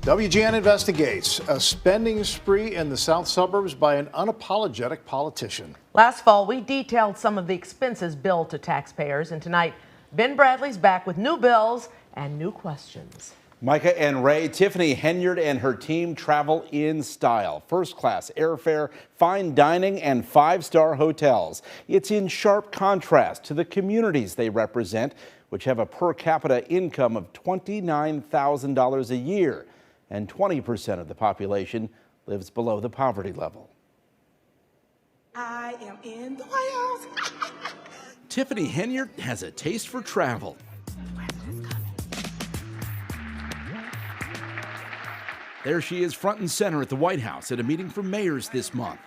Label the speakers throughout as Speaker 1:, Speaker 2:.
Speaker 1: WGN investigates a spending spree in the south suburbs by an unapologetic politician.
Speaker 2: Last fall, we detailed some of the expenses billed to taxpayers, and tonight, Ben Bradley's back with new bills and new questions.
Speaker 3: Micah and Ray, Tiffany Henyard and her team travel in style. First-class airfare, fine dining, and five-star hotels. It's in sharp contrast to the communities they represent, which have a per capita income of $29,000 a year. And 20% of the population lives below the poverty level.
Speaker 4: I am in the White House.
Speaker 3: Tiffany Henyard has a taste for travel. There she is, front and center at the White House at a meeting for mayors this month.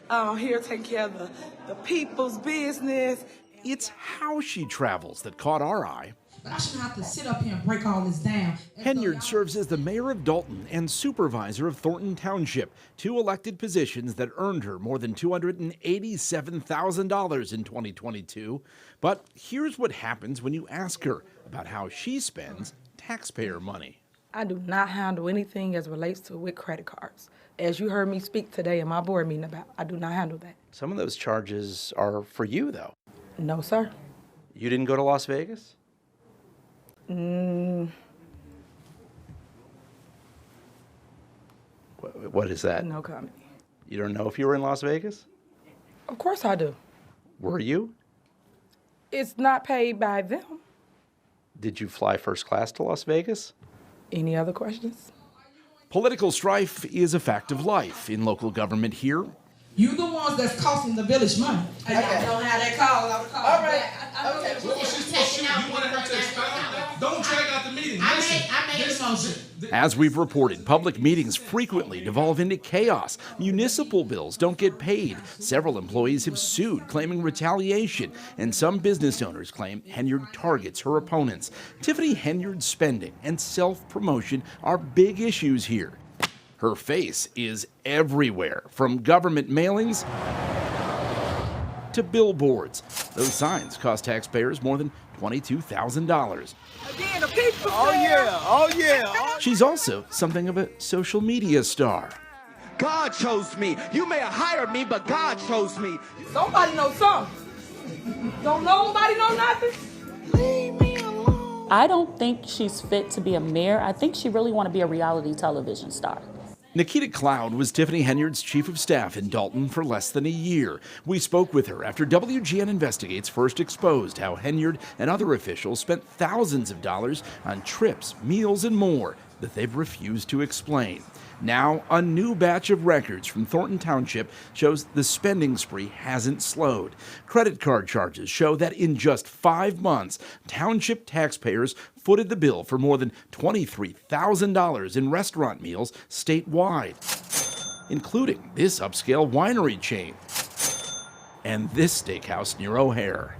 Speaker 4: I'm here taking care of the people's business.
Speaker 3: It's how she travels that caught our eye.
Speaker 5: I shouldn't have to sit up here and break all this down.
Speaker 3: Henyard serves as the mayor of Dalton and supervisor of Thornton Township, two elected positions that earned her more than $287,000 in 2022. But here's what happens when you ask her about how she spends taxpayer money.
Speaker 4: I do not handle anything as relates to with credit cards. As you heard me speak today in my board meeting about, I do not handle that.
Speaker 3: Some of those charges are for you, though.
Speaker 4: No, sir.
Speaker 3: You didn't go to Las Vegas? What is that?
Speaker 4: No comment.
Speaker 3: You don't know if you were in Las Vegas?
Speaker 4: Of course I do.
Speaker 3: Were you?
Speaker 4: It's not paid by them.
Speaker 3: Did you fly first class to Las Vegas?
Speaker 4: Any other questions?
Speaker 3: Political strife is a fact of life in local government here.
Speaker 5: You the ones that's costing the village money.
Speaker 4: I don't have that call. All right.
Speaker 6: Okay. What was she supposed to do? You wanted her to expound that? Don't drag out the meeting.
Speaker 5: I made a motion.
Speaker 3: As we've reported, public meetings frequently devolve into chaos. Municipal bills don't get paid. Several employees have sued, claiming retaliation. And some business owners claim Henyard targets her opponents. Tiffany Henyard's spending and self-promotion are big issues here. Her face is everywhere, from government mailings to billboards. Those signs cost taxpayers more than $22,000.
Speaker 4: Again, the people.
Speaker 1: Oh yeah.
Speaker 3: She's also something of a social media star.
Speaker 7: God chose me. You may have hired me, but God chose me.
Speaker 4: Somebody knows something. Don't nobody know nothing? Leave me alone.
Speaker 8: I don't think she's fit to be a mayor. I think she really want to be a reality television star.
Speaker 3: Nikita Cloud was Tiffany Henyard's chief of staff in Dalton for less than a year. We spoke with her after WGN Investigates first exposed how Henyard and other officials spent thousands of dollars on trips, meals, and more that they've refused to explain. Now, a new batch of records from Thornton Township shows the spending spree hasn't slowed. Credit card charges show that in just 5 months, township taxpayers footed the bill for more than $23,000 in restaurant meals statewide, including this upscale winery chain and this steakhouse near O'Hare.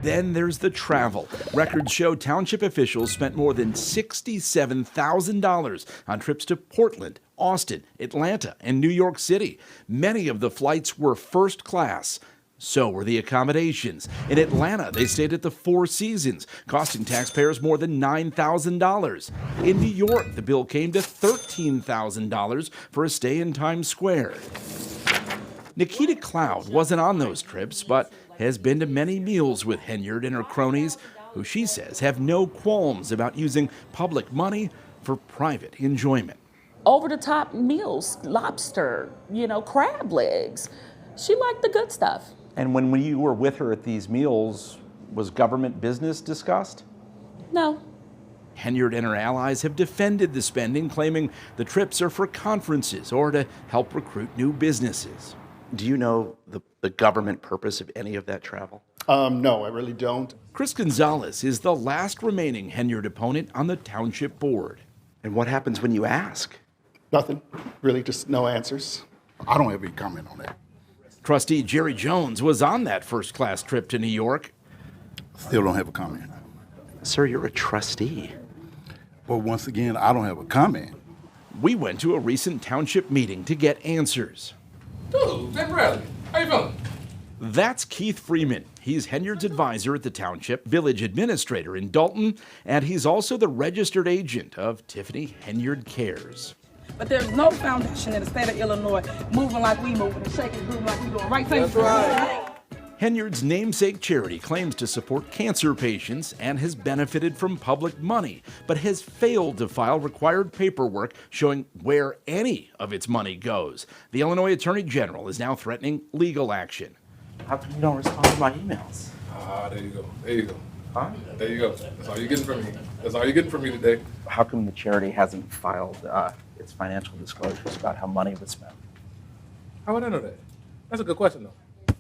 Speaker 3: Then there's the travel. Records show township officials spent more than $67,000 on trips to Portland, Austin, Atlanta, and New York City. Many of the flights were first class. So were the accommodations. In Atlanta, they stayed at the Four Seasons, costing taxpayers more than $9,000. In New York, the bill came to $13,000 for a stay in Times Square. Nikita Cloud wasn't on those trips, but has been to many meals with Henyard and her cronies, who she says have no qualms about using public money for private enjoyment.
Speaker 8: Over-the-top meals, lobster, crab legs. She liked the good stuff.
Speaker 3: And when you were with her at these meals, was government business discussed?
Speaker 8: No.
Speaker 3: Henyard and her allies have defended the spending, claiming the trips are for conferences or to help recruit new businesses. Do you know the government purpose of any of that travel?
Speaker 1: No, I really don't.
Speaker 3: Chris Gonzalez is the last remaining Henyard opponent on the township board. And what happens when you ask?
Speaker 1: Nothing. Really, just no answers.
Speaker 6: I don't have any comment on that.
Speaker 3: Trustee Jerry Jones was on that first-class trip to New York.
Speaker 6: Still don't have a comment.
Speaker 3: Sir, you're a trustee.
Speaker 6: Well, once again, I don't have a comment.
Speaker 3: We went to a recent township meeting to get answers.
Speaker 9: Dude, Ben Bradley, how you feeling?
Speaker 3: That's Keith Freeman. He's Henyard's advisor at the township, village administrator in Dalton, and he's also the registered agent of Tiffany Henyard Cares.
Speaker 4: But there's no foundation in the state of Illinois moving like we moving and shaking and moving like we doing. Right?
Speaker 6: That's right.
Speaker 3: Henyard's namesake charity claims to support cancer patients and has benefited from public money, but has failed to file required paperwork showing where any of its money goes. The Illinois Attorney General is now threatening legal action.
Speaker 9: How come you don't respond to my emails?
Speaker 6: There you go. There you go.
Speaker 9: Huh?
Speaker 6: There you go. That's all you're getting from me. That's all you're getting from me today.
Speaker 9: How come the charity hasn't filed its financial disclosures about how money was spent?
Speaker 6: How would I know that? That's a good question, though.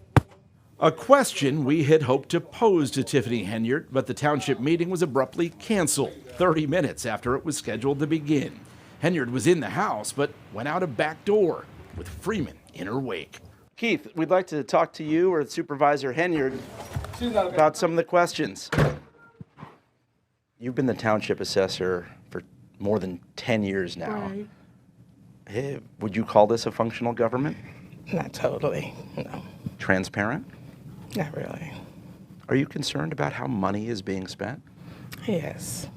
Speaker 3: A question we had hoped to pose to Tiffany Henyard, but the township meeting was abruptly canceled 30 minutes after it was scheduled to begin. Henyard was in the house, but went out a back door with Freeman in her wake.
Speaker 9: Keith, we'd like to talk to you or Supervisor Henyard about some of the questions. You've been the township assessor for more than 10 years now.
Speaker 4: Right.
Speaker 9: Hey, would you call this a functional government?
Speaker 4: Not totally, no.
Speaker 9: Transparent?
Speaker 4: Not really.
Speaker 9: Are you concerned about how money is being spent?
Speaker 4: Yes.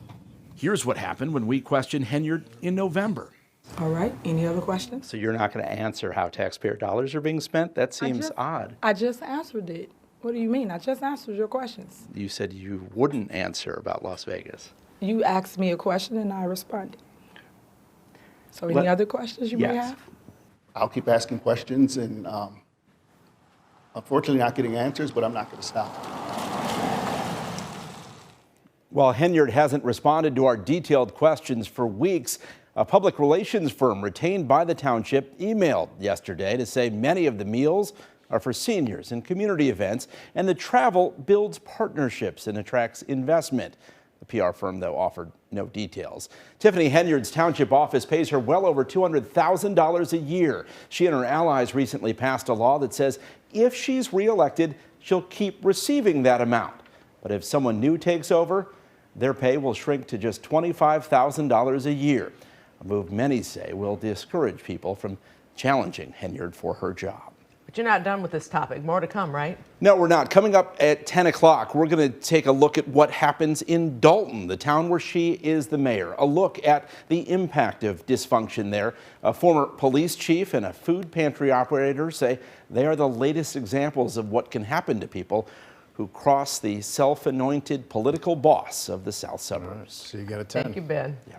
Speaker 3: Here's what happened when we questioned Henyard in November.
Speaker 4: All right, any other questions?
Speaker 9: So you're not going to answer how taxpayer dollars are being spent? That seems odd.
Speaker 4: I just answered it. What do you mean? I just answered your questions.
Speaker 9: You said you wouldn't answer about Las Vegas.
Speaker 4: You asked me a question and I responded. So any other questions you may
Speaker 9: Yes.
Speaker 4: have?
Speaker 10: I'll keep asking questions and unfortunately not getting answers, but I'm not going to stop.
Speaker 3: While Henyard hasn't responded to our detailed questions for weeks, a public relations firm retained by the township emailed yesterday to say many of the meals are for seniors and community events, and the travel builds partnerships and attracts investment. The PR firm, though, offered no details. Tiffany Henyard's township office pays her well over $200,000 a year. She and her allies recently passed a law that says if she's reelected, she'll keep receiving that amount. But if someone new takes over, their pay will shrink to just $25,000 a year, a move many say will discourage people from challenging Henyard for her job.
Speaker 2: But you're not done with this topic. More to come, right?
Speaker 3: No, we're not. Coming up at 10 o'clock, we're going to take a look at what happens in Dalton, the town where she is the mayor. A look at the impact of dysfunction there. A former police chief and a food pantry operator say they are the latest examples of what can happen to people who cross the self-anointed political boss of the South Suburbs.
Speaker 1: See you again at 10.
Speaker 2: Thank you, Ben.
Speaker 3: Yeah.